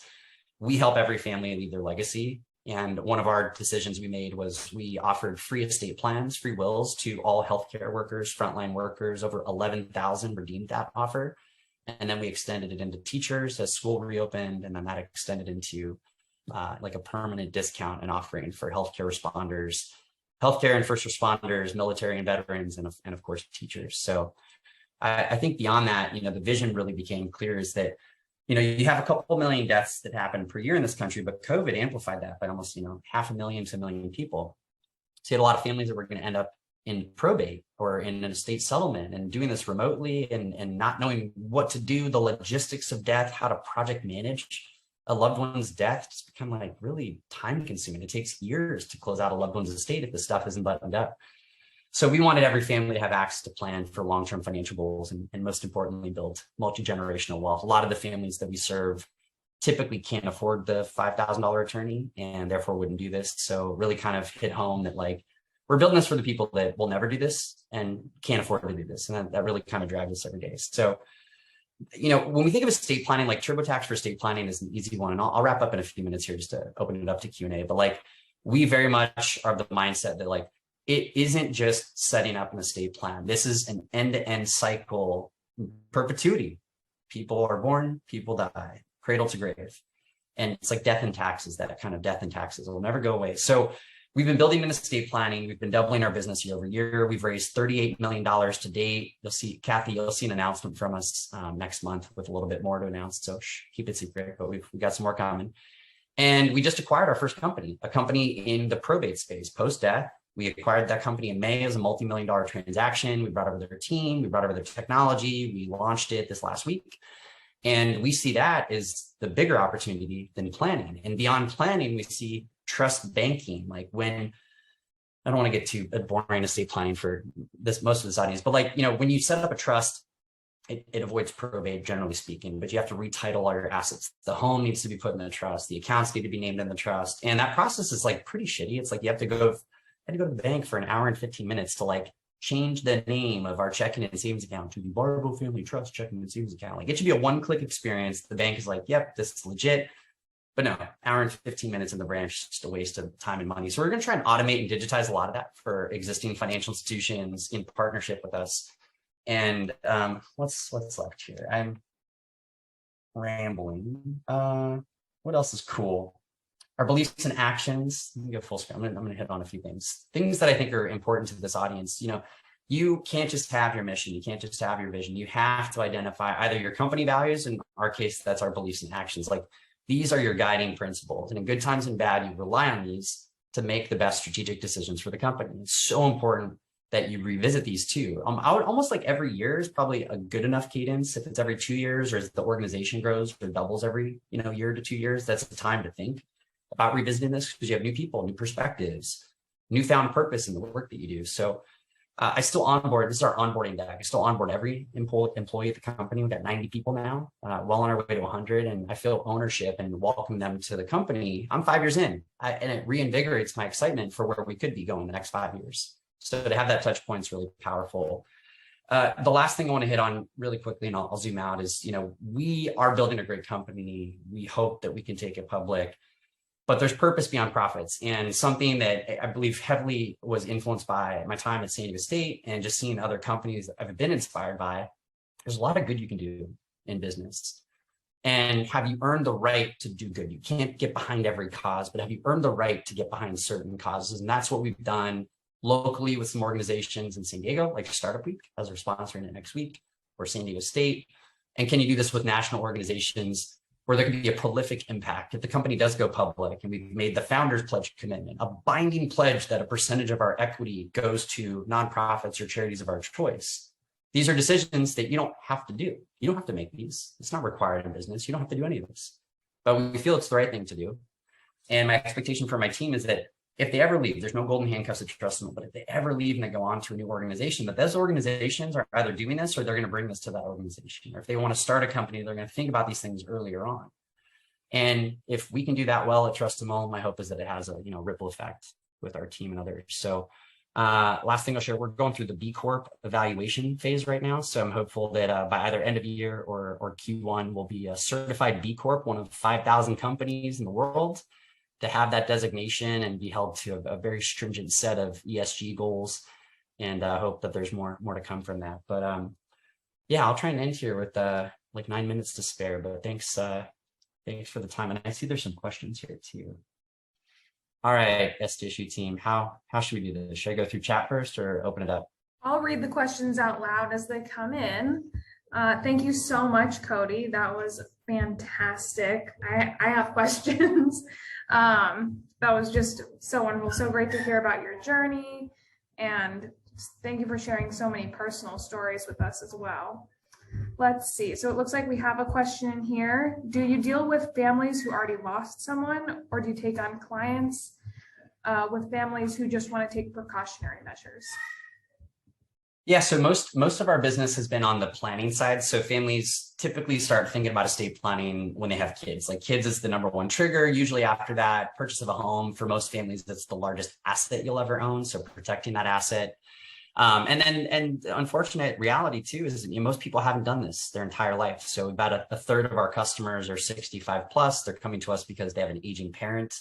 we help every family leave their legacy. And one of our decisions we made was we offered free estate plans, free wills to all healthcare workers, frontline workers. Over 11,000 redeemed that offer. And then we extended it into teachers as school reopened. And then that extended into like a permanent discount and offering for healthcare responders, healthcare and first responders, military and veterans, and of course, teachers. So I think beyond that, the vision really became clear, is that, you have a couple million deaths that happen per year in this country, but COVID amplified that by almost, 500,000 to 1 million people. So you had a lot of families that were going to end up in probate or in an estate settlement, and doing this remotely and not knowing what to do, the logistics of death, how to project manage a loved one's death, just become like really time consuming. It takes years to close out a loved one's estate if the stuff isn't buttoned up. So we wanted every family to have access to plan for long-term financial goals, and most importantly, build multi-generational wealth. A lot of the families that we serve typically can't afford the $5,000 attorney and therefore wouldn't do this. So really kind of hit home that like, we're building this for the people that will never do this and can't afford to do this. And that really kind of drives us every day. So, when we think of estate planning, like TurboTax for estate planning is an easy one. And I'll wrap up in a few minutes here just to open it up to Q&A. But like, we very much are of the mindset that like, it isn't just setting up an estate plan. This is an end-to-end cycle, perpetuity. People are born, people die, cradle to grave. And it's like death and taxes, that kind of death and taxes will never go away. So we've been building in estate planning. We've been doubling our business year over year. We've raised $38 million to date. You'll see, Kathy, you'll see an announcement from us next month with a little bit more to announce. So keep it secret, but we've got some more coming. And we just acquired our first company, a company in the probate space, post-death. We acquired that company in May as a multi-million-dollar transaction. We brought over their team. We brought over their technology. We launched it this last week. And we see that as the bigger opportunity than planning. And beyond planning, we see trust banking. Like when, I don't want to get too boring estate planning for this, most of this audience, but like, when you set up a trust, it avoids probate, generally speaking, but you have to retitle all your assets. The home needs to be put in the trust. The accounts need to be named in the trust. And that process is like pretty shitty. It's like you have to go to the bank for an hour and 15 minutes to like change the name of our checking and savings account to the Barbo Family Trust checking and savings account. Like, it should be a one-click experience. The bank is like, yep, this is legit. But no, hour and 15 minutes in the branch, just a waste of time and money. So we're going to try and automate and digitize a lot of that for existing financial institutions in partnership with us. And what's left here? I'm rambling. What else is cool? Our beliefs and actions. Let me go full screen. I'm going to hit on a few things that I think are important to this audience. You know, you can't just have your mission. You can't just have your vision. You have to identify either your company values. In our case, that's our beliefs and actions. Like, these are your guiding principles. And in good times and bad, you rely on these to make the best strategic decisions for the company. It's so important that you revisit these too. I would almost like every year is probably a good enough cadence. If it's every 2 years, or as the organization grows or doubles every year to 2 years, that's the time to think about revisiting this, because you have new people, new perspectives, newfound purpose in the work that you do. So I still onboard. This is our onboarding deck. I still onboard every employee at the company. We've got 90 people now, well on our way to 100. And I feel ownership and welcome them to the company. I'm 5 years in, and it reinvigorates my excitement for where we could be going the next 5 years. So to have that touch point is really powerful. The last thing I want to hit on really quickly, and I'll zoom out, is, we are building a great company. We hope that we can take it public. But there's purpose beyond profits, and something that I believe heavily was influenced by my time at San Diego State and just seeing other companies that I've been inspired by. There's a lot of good you can do in business. And have you earned the right to do good? You can't get behind every cause, but have you earned the right to get behind certain causes? And that's what we've done locally with some organizations in San Diego, like Startup Week, as we're sponsoring it next week, or San Diego State. And can you do this with national organizations where there can be a prolific impact if the company does go public and we've made the founders pledge commitment, a binding pledge that a percentage of our equity goes to nonprofits or charities of our choice? These are decisions that you don't have to do. You don't have to make these. It's not required in business. You don't have to do any of this, but we feel it's the right thing to do. And my expectation for my team is that if they ever leave, there's no golden handcuffs to trust them, but if they ever leave and they go on to a new organization, that those organizations are either doing this or they're going to bring this to that organization. Or if they want to start a company, they're going to think about these things earlier on. And if we can do that well at Trust Them All, my hope is that it has a ripple effect with our team and others. So last thing I'll share, we're going through the B Corp evaluation phase right now. So I'm hopeful that by either end of year or Q1, we'll be a certified B Corp, one of 5,000 companies in the world to have that designation and be held to a very stringent set of ESG goals. And I hope that there's more to come from that. But yeah, I'll try and end here with like 9 minutes to spare, but thanks for the time. And I see there's some questions here too. All right, SDSU team, how should we do this? Should I go through chat first or open it up? I'll read the questions out loud as they come in. Thank you so much, Cody. That was fantastic. I have questions. That was just so wonderful. So great to hear about your journey. And thank you for sharing so many personal stories with us as well. Let's see. So it looks like we have a question in here. Do you deal with families who already lost someone, or do you take on clients with families who just want to take precautionary measures? Yeah, so most of our business has been on the planning side. So families typically start thinking about estate planning when they have kids. Like, kids is the number one trigger. Usually after that, purchase of a home. For most families, that's the largest asset you'll ever own. So protecting that asset. And unfortunate reality too is most people haven't done this their entire life. So about a third of our customers are 65 plus. They're coming to us because they have an aging parent.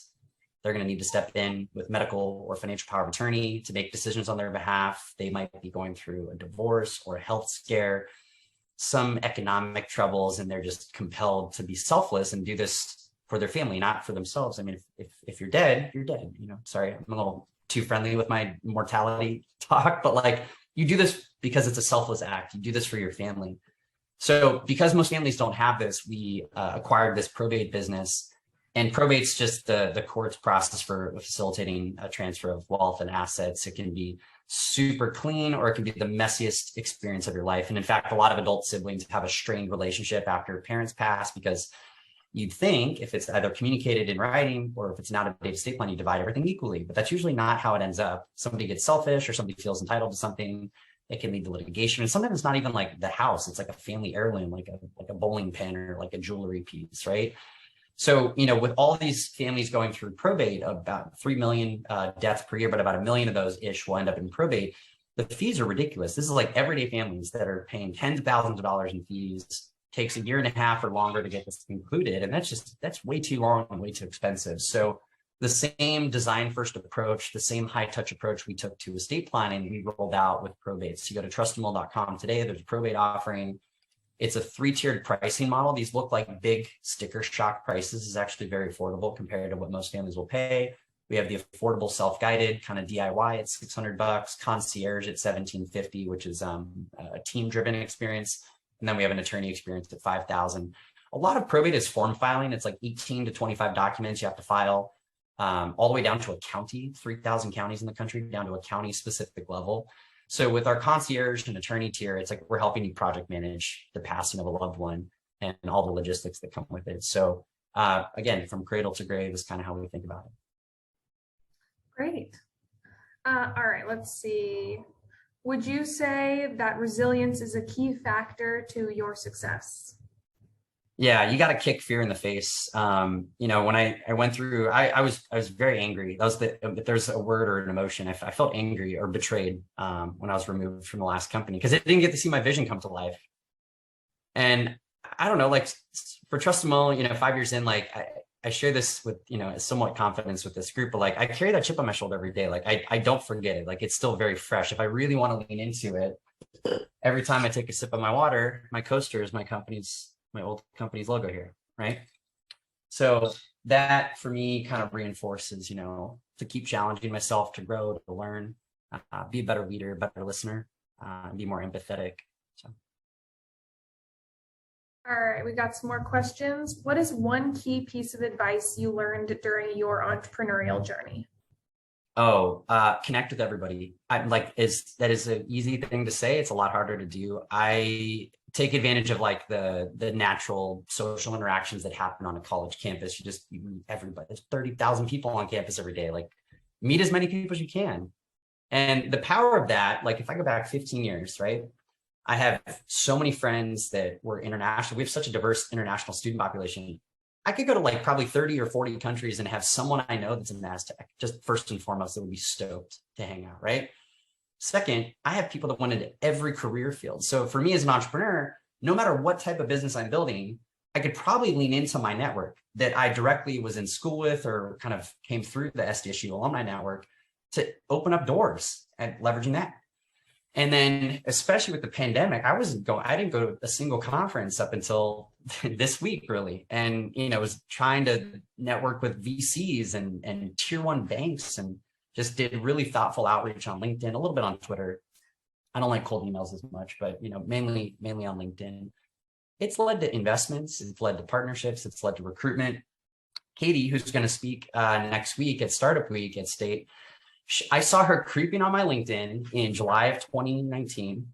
They're going to need to step in with medical or financial power of attorney to make decisions on their behalf. They might be going through a divorce or a health scare, some economic troubles, and they're just compelled to be selfless and do this for their family, not for themselves. I mean, if you're dead, you're dead. Sorry, I'm a little too friendly with my mortality talk, but like, you do this because it's a selfless act. You do this for your family. So because most families don't have this, we acquired this probate business. And probate's just the court's process for facilitating a transfer of wealth and assets. It can be super clean, or it can be the messiest experience of your life. And in fact, a lot of adult siblings have a strained relationship after parents pass, because you'd think if it's either communicated in writing or if it's an out-of-date estate plan, you divide everything equally. But that's usually not how it ends up. Somebody gets selfish or somebody feels entitled to something. It can lead to litigation. And sometimes it's not even like the house. It's like a family heirloom, like a bowling pin or like a jewelry piece, right? So, with all these families going through probate, about 3 million deaths per year, but about 1 million of those ish will end up in probate. the fees are ridiculous. This is like everyday families that are paying tens of thousands of dollars in fees. Takes a year and a half or longer to get this concluded. And that's way too long and way too expensive. So the same design first approach, the same high touch approach we took to estate planning, we rolled out with probates. So you go to trustandwill.com today, there's a probate offering. It's a 3-tiered pricing model. These look like big sticker shock prices. Is actually very affordable compared to what most families will pay. We have the affordable self-guided kind of DIY at $600, concierge at $1,750, which is a team-driven experience. And then we have an attorney experience at $5,000. A lot of probate is form filing. It's like 18 to 25 documents you have to file, all the way down to a county, 3,000 counties in the country, down to a county specific level. So with our concierge and attorney tier, it's like we're helping you project manage the passing of a loved one and all the logistics that come with it. So again, from cradle to grave is kind of how we think about it. Great. All right, let's see. Would you say that resilience is a key factor to your success? Yeah, you got to kick fear in the face. You know, when I went through, I was very angry. That was if there's a word or an emotion, I felt angry or betrayed when I was removed from the last company because it didn't get to see my vision come to life. And I don't know, like for Trust and Will, you know, 5 years in, like I share this with, you know, somewhat confidence with this group, but like I carry that chip on my shoulder every day. Like I don't forget it. Like it's still very fresh. If I really want to lean into it, every time I take a sip of my water, my coaster is my old company's logo here, right? So that for me kind of reinforces, you know, to keep challenging myself, to grow, to learn, be a better leader, better listener, and be more empathetic. So. All right, we got some more questions. What is one key piece of advice you learned during your entrepreneurial journey? Oh, connect with everybody. That is an easy thing to say. It's a lot harder to do. I take advantage of like the natural social interactions that happen on a college campus. You meet everybody. There's 30,000 people on campus every day. Like meet as many people as you can. And the power of that, like if I go back 15 years, right? I have so many friends that were international. We have such a diverse international student population. I could go to like probably 30 or 40 countries and have someone I know that's in AZTEC, just first and foremost, that would be stoked to hang out, right? Second, I have people that went into every career field. So for me as an entrepreneur, no matter what type of business I'm building, I could probably lean into my network that I directly was in school with or kind of came through the SDSU Alumni Network to open up doors and leveraging that. And then, especially with the pandemic, I didn't go to a single conference up until this week, really. And, you know, I was trying to network with VCs and tier 1 banks and just did really thoughtful outreach on LinkedIn, a little bit on Twitter. I don't like cold emails as much, but, you know, mainly on LinkedIn. It's led to investments. It's led to partnerships. It's led to recruitment. Katie, who's going to speak next week at Startup Week at State, I saw her creeping on my LinkedIn in July of 2019.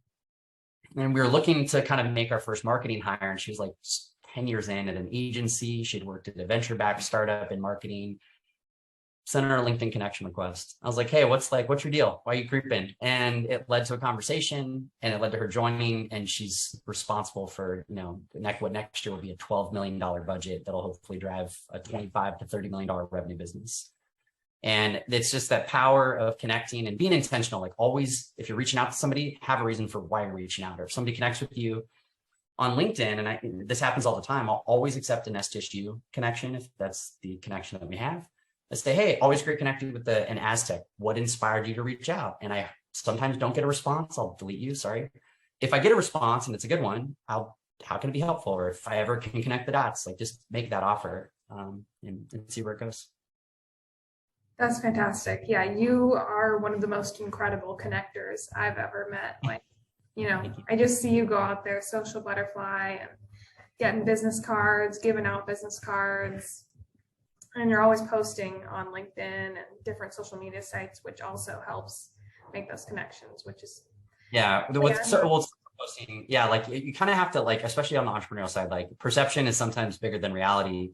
And we were looking to kind of make our first marketing hire. And she was like 10 years in at an agency. She'd worked at a venture-backed startup in marketing. Sent her a LinkedIn connection request. I was like, hey, what's your deal? Why are you creeping? And it led to a conversation and it led to her joining. And she's responsible for, you know, what next year will be a $12 million budget that'll hopefully drive a $25 to $30 million revenue business. And it's just that power of connecting and being intentional. Like always, if you're reaching out to somebody, have a reason for why you're reaching out. Or if somebody connects with you on LinkedIn, and this happens all the time, I'll always accept an SDSU connection if that's the connection that we have. I say, hey, always great connecting with an AZTEC. What inspired you to reach out? And I sometimes don't get a response. I'll delete you. Sorry. If I get a response and it's a good one, how can it be helpful? Or if I ever can connect the dots, like just make that offer and see where it goes. That's fantastic. Yeah, you are one of the most incredible connectors I've ever met. Like, you know, I just see you go out there, social butterfly, and getting business cards, giving out business cards. And you're always posting on LinkedIn and different social media sites, which also helps make those connections, which is posting. Yeah, like you kind of have to, like, especially on the entrepreneurial side, like perception is sometimes bigger than reality.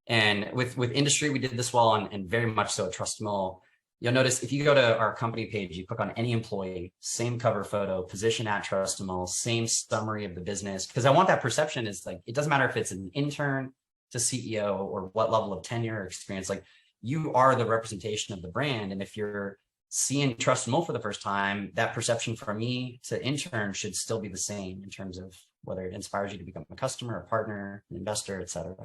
And with industry, we did this well and very much so at Trust and Will. You'll notice if you go to our company page, you click on any employee, same cover photo, position at Trust and Will, same summary of the business. Because I want that perception is like, it doesn't matter if it's an intern to CEO or what level of tenure or experience, like you are the representation of the brand. And if you're seeing Trust and Will for the first time, that perception from me to intern should still be the same in terms of whether it inspires you to become a customer, a partner, an investor, et cetera.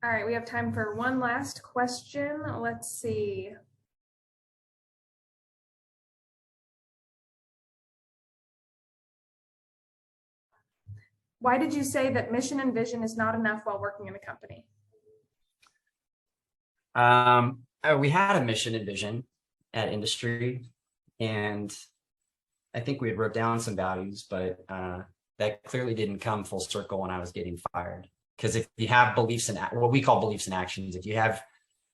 All right, we have time for one last question. Let's see. Why did you say that mission and vision is not enough while working in a company? We had a mission and vision at industry, and I think we had wrote down some values, but that clearly didn't come full circle when I was getting fired. Because if you have beliefs and what we call beliefs and actions, if you have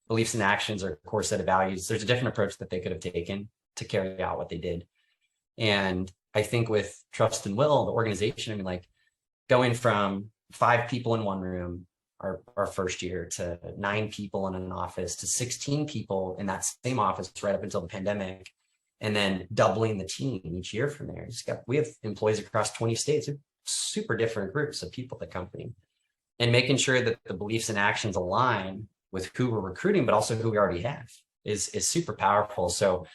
beliefs and actions or a core set of values, there's a different approach that they could have taken to carry out what they did. And I think with Trust and Will, the organization, I mean, like going from 5 people in one room our first year to 9 people in an office to 16 people in that same office right up until the pandemic, and then doubling the team each year from there. We have employees across 20 states, super different groups of people at the company, and making sure that the beliefs and actions align with who we're recruiting, but also who we already have is super powerful. So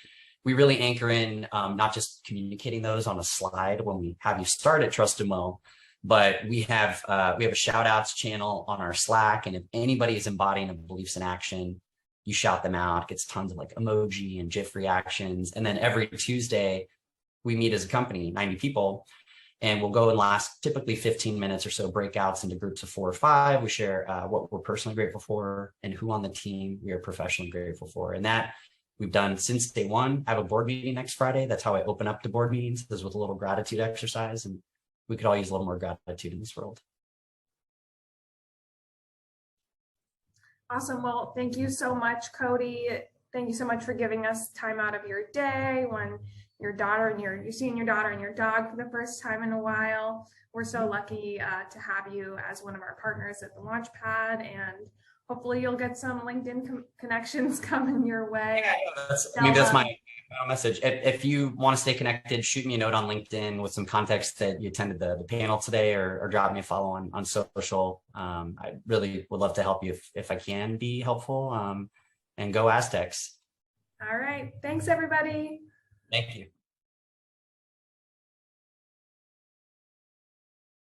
we really anchor in not just communicating those on a slide when we have you start at Trust and Will, but we have a shout outs channel on our Slack. And if anybody is embodying a beliefs in action, you shout them out. It gets tons of like emoji and GIF reactions. And then every Tuesday we meet as a company, 90 people, and we'll go and last typically 15 minutes or so, breakouts into groups of 4 or 5. We share what we're personally grateful for and who on the team we are professionally grateful for. And that we've done since day one. I have a board meeting next Friday. That's how I open up to board meetings, is with a little gratitude exercise. And we could all use a little more gratitude in this world. Awesome. Well, thank you so much, Cody. Thank you so much for giving us time out of your day when your daughter and you're seeing your daughter and your dog for the first time in a while. We're so lucky to have you as one of our partners at the Launchpad, and hopefully you'll get some LinkedIn connections coming your way. Yeah, that's my message. If you want to stay connected, shoot me a note on LinkedIn with some context that you attended the panel today, or drop me a follow on social. I really would love to help you if I can be helpful. And go AZTECs. All right. Thanks, everybody. Thank you.